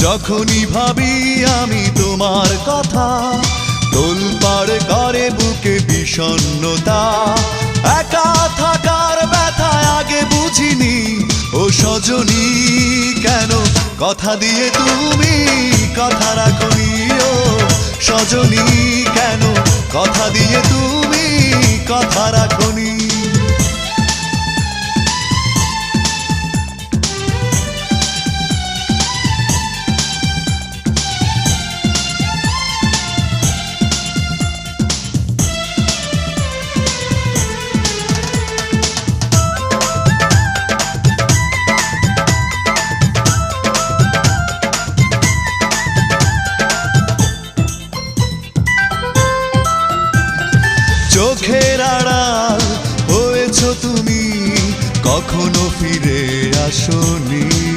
যখনই ভাবি আমি তোমার কথা, তোলপাড় করে বুকে বিষণ্ণতা। একা থাকার ব্যথা আগে বুঝিনি, ও সজনী কেন কথা দিয়ে তুমি কথা রাখনি। ও সজনী কেন কথা দিয়ে তুমি কথা রাখনি। চোখের আড়াল হয়েছ তুমি, কখনো ফিরে আসোনি।